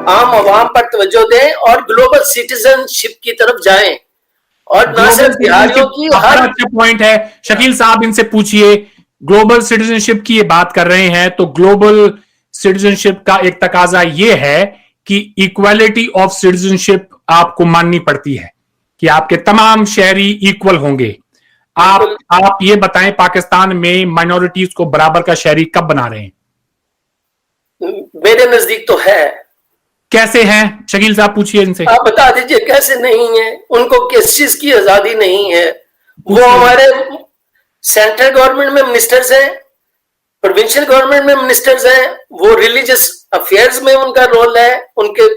आम आवाम पर तवज्जो दें और ग्लोबल सिटीजनशिप की तरफ जाएं, और ना सिर्फ बिहारियों की हर अच्छा पॉइंट है। शकील साहब इनसे पूछिए, ग्लोबल सिटीजनशिप की ये बात कर रहे हैं, तो ग्लोबल सिटीजनशिप का एक तकाजा ये है कि इक्वालिटी ऑफ सिटीजनशिप आपको माननी पड़ती है कि आपके तमाम शहरी इक्वल होंगे। आप ये बताएं, पाकिस्तान में माइनॉरिटीज को बराबर का शहरी कब बना रहे हैं? मेरे नजदीक तो है। कैसे हैं? शकील साहब पूछिए इनसे। आप बता दीजिए कैसे नहीं है? उनको किस चीज की आजादी नहीं है? वो हमारे सेंट्रल गवर्नमेंट में मिनिस्टर्स हैं, प्रोविंशियल गवर्नमेंट में मिनिस्टर्स हैं, वो रिलीजियस अफेयर्स में उनका रोल है, उनके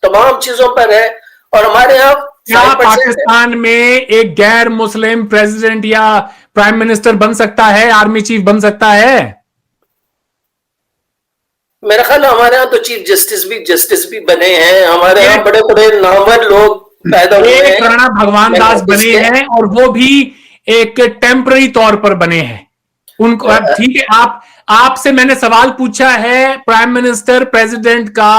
तमाम चीजों पर है। और हमारे यहाँ क्या पाकिस्तान में एक गैर मुस्लिम प्रेसिडेंट या प्राइम मिनिस्टर बन सकता है, आर्मी चीफ बन सकता है? मेरा ख्याल हमारे यहाँ तो चीफ जस्टिस भी बने हैं, हमारे यहाँ बड़े बड़े नामवर लोग पैदा हुए हैं। प्रणब भगवान दास बने हैं, और वो भी एक टेम्पररी तौर पर बने हैं। उनको ठीक है, आपसे मैंने सवाल पूछा है प्राइम मिनिस्टर प्रेसिडेंट का,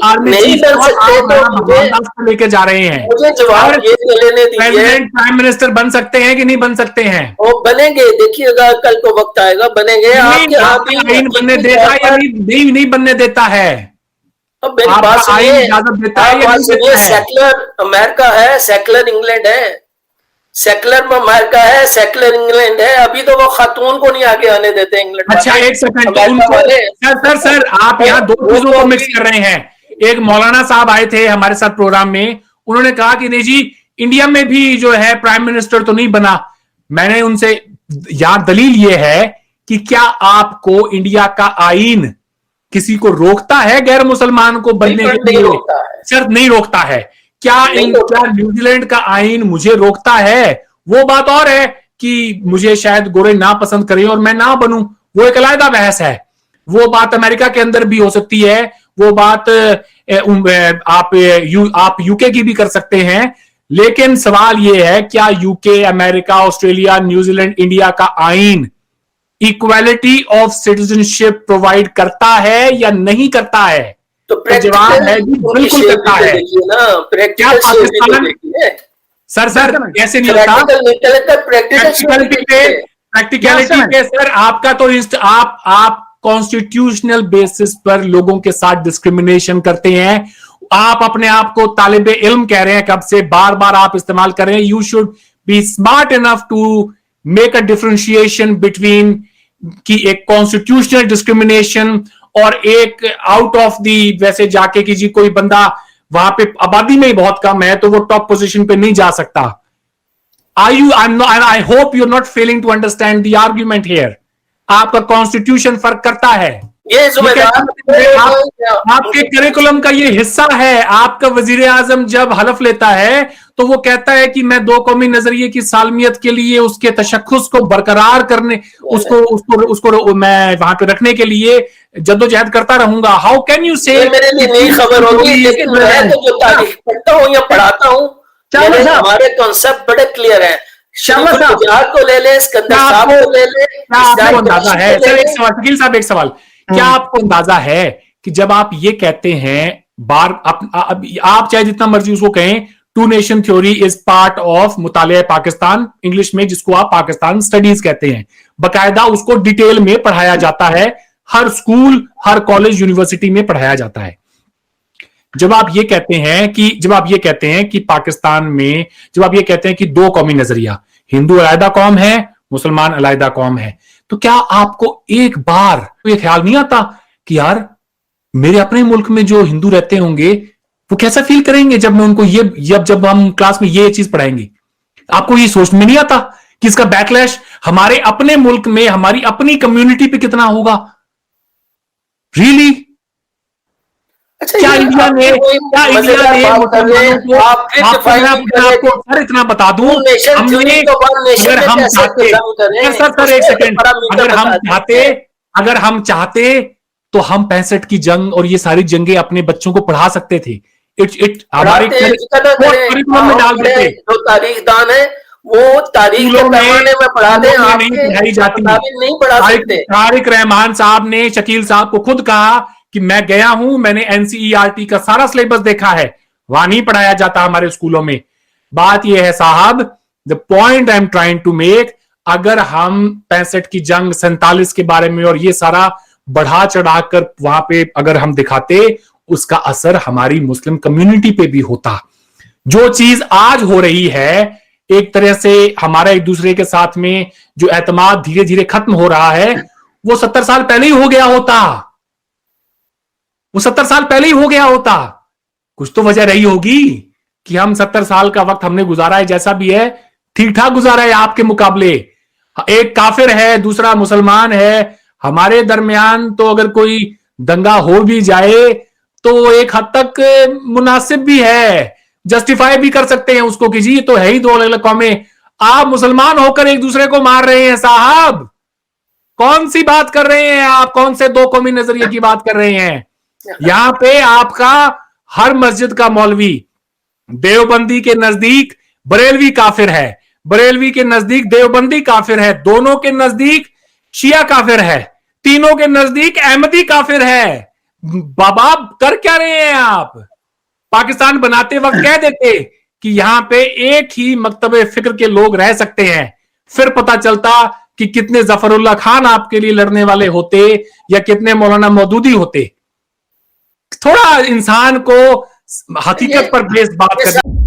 आर्मी चीफ को लेके जा रहे हैं। मुझे जवाब ये लेने दीजिए, प्रेसिडेंट प्राइम मिनिस्टर बन सकते हैं कि नहीं बन सकते हैं? वो बनेंगे, देखिएगा कल को वक्त आएगा, बनेंगे। आईन बनने देता या नहीं बनने देता है? अब मेरी बात सुनिए, इजाजत देता है या नहीं देता है? सेकुलर अमेरिका है, सेकुलर इंग्लैंड है, सेकुलर अमेरिका है, सेकुलर इंग्लैंड है। अभी तो वो खातून को नहीं आगे आने देते इंग्लैंड। अच्छा एक सेकंड, सर आप यहाँ दो चीजों को मिक्स कर रहे हैं। एक मौलाना साहब आए थे हमारे साथ प्रोग्राम में, उन्होंने कहा कि नहीं जी, इंडिया में भी जो है प्राइम मिनिस्टर तो नहीं बना। मैंने उनसे, यहाँ दलील ये है कि क्या आपको इंडिया का आईन किसी को रोकता है गैर मुसलमान को बनने के लिए? शर्त नहीं रोकता है। क्या न्यूजीलैंड का आईन मुझे रोकता है? वो बात और है कि मुझे शायद गोरे ना पसंद करें और मैं ना बनूं, वो एक अलग बहस है। वो बात अमेरिका के अंदर भी हो सकती है, वो बात आप यूके की भी कर सकते हैं। लेकिन सवाल ये है, क्या UK, America, Australia, New Zealand, India का आईन इक्वालिटी ऑफ सिटीजनशिप प्रोवाइड करता है या नहीं करता है? तो जवाब है जी बिल्कुल करता है। क्या पाकिस्तान, सर कैसे नहीं होता? प्रैक्टिकलिटी पे सर आपका तो आप कॉन्स्टिट्यूशनल बेसिस पर लोगों के साथ डिस्क्रिमिनेशन करते हैं। आप अपने आप को तालिबे इल्म कह रहे हैं, कब से बार बार आप इस्तेमाल कर रहे हैं। You should be smart enough to make a differentiation between कि एक कॉन्स्टिट्यूशनल डिस्क्रिमिनेशन और एक आउट ऑफ दी, वैसे जाके कि जी कोई बंदा वहां पे आबादी में ही बहुत कम है तो वो टॉप पोजीशन पे नहीं जा सकता। I hope you are not failing to understand the argument here. आपका कॉन्स्टिट्यूशन फर्क करता है, ये आपके करिकुलम का ये हिस्सा है। आपका वजीर आजम जब हलफ लेता है तो वो कहता है कि मैं दो कौमी नजरिए की सालमियत के लिए उसके तशख्खुस को बरकरार करने, उसको मैं वहां पे रखने के लिए जद्दोजहद करता रहूंगा। हाउ कैन यू से? मेरे लिए नहीं खबर होगी, लेकिन मैं तो जो तारीख पढ़ता हूँ या पढ़ाता हूँ, हमारे कॉन्सेप्ट बड़े क्लियर है। को ले ले, सिकंदर साहब को ले ले। आपको अंदाजा है सर, एक सवाल, शकील साहब एक सवाल, क्या आपको अंदाजा है कि जब आप ये कहते हैं आप चाहे जितना मर्जी उसको कहें, two nation theory is part of मुतालिया पाकिस्तान, इंग्लिश में जिसको आप पाकिस्तान स्टडीज कहते हैं, बकायदा उसको डिटेल में पढ़ाया जाता है, हर स्कूल, हर कॉलेज, यूनिवर्सिटी में पढ़ाया जाता है। जब आप ये कहते हैं कि पाकिस्तान में, जब आप ये कहते हैं कि दो कौमी नजरिया, हिंदू अलग कौम है, मुसलमान अलग कौम है, तो क्या आपको एक बार ये ख्याल नहीं आता कि यार मेरे अपने मुल्क में जो हिंदू रहते होंगे वो कैसा फील करेंगे जब मैं उनको जब हम क्लास में ये चीज पढ़ाएंगे? आपको ये सोच में नहीं आता कि इसका बैकलैश हमारे अपने मुल्क में, हमारी अपनी कम्युनिटी पे कितना होगा? रियली? क्या इंडिया में आपको सर इतना बता दूं, अगर हम चाहते तो हम 65 की जंग और ये सारी जंगें अपने बच्चों को पढ़ा सकते थे। हमारे करिकुलम में डाल देते। जो तारीखदान है वो तारीख के पैमाने में पढ़ा दे, नहीं पढ़ाई जाती, नहीं पढ़ा सकते। तारिक रहमान साहब ने शकील साहब को खुद कहा कि मैं गया हूं, मैंने एनसीईआरटी का सारा सिलेबस देखा है, वहां नहीं पढ़ाया जाता हमारे स्कूलों में। बात यह है साहब, the point I am trying to make, अगर हम 65 की जंग, 47 के बारे में और ये सारा बढ़ा चढ़ाकर वहां पे अगर हम दिखाते, उसका असर हमारी मुस्लिम कम्युनिटी पे भी होता। जो चीज आज हो रही है, एक तरह से हमारा एक दूसरे के साथ में जो एतमाद धीरे धीरे खत्म हो रहा है, वो 70 साल पहले ही हो गया होता। वो 70 साल पहले ही हो गया होता। कुछ तो वजह रही होगी कि हम 70 साल का वक्त हमने गुजारा है, जैसा भी है ठीक ठाक गुजारा है आपके मुकाबले। एक काफिर है, दूसरा मुसलमान है, हमारे दरमियान तो अगर कोई दंगा हो भी जाए तो एक हद तक मुनासिब भी है, जस्टिफाई भी कर सकते हैं उसको कि जी ये तो है ही दो अलग अलग कौमें। आप मुसलमान होकर एक दूसरे को मार रहे हैं साहब, कौन सी बात कर रहे हैं आप? कौन से दो कौमी नजरिए की बात कर रहे हैं? यहां पे आपका हर मस्जिद का मौलवी देवबंदी के नजदीक बरेलवी काफिर है, बरेलवी के नजदीक देवबंदी काफिर है, दोनों के नजदीक शिया काफिर है, तीनों के नजदीक अहमदी काफिर है। बाबा कर क्या रहे हैं आप? पाकिस्तान बनाते वक्त कह देते कि यहां पे एक ही मकतबे फिक्र के लोग रह सकते हैं, फिर पता चलता कि कितने जफरुल्लाह खान आपके लिए लड़ने वाले होते या कितने मौलाना मौदूदी होते। थोड़ा इंसान को हकीकत पर बेस्ड बात करनी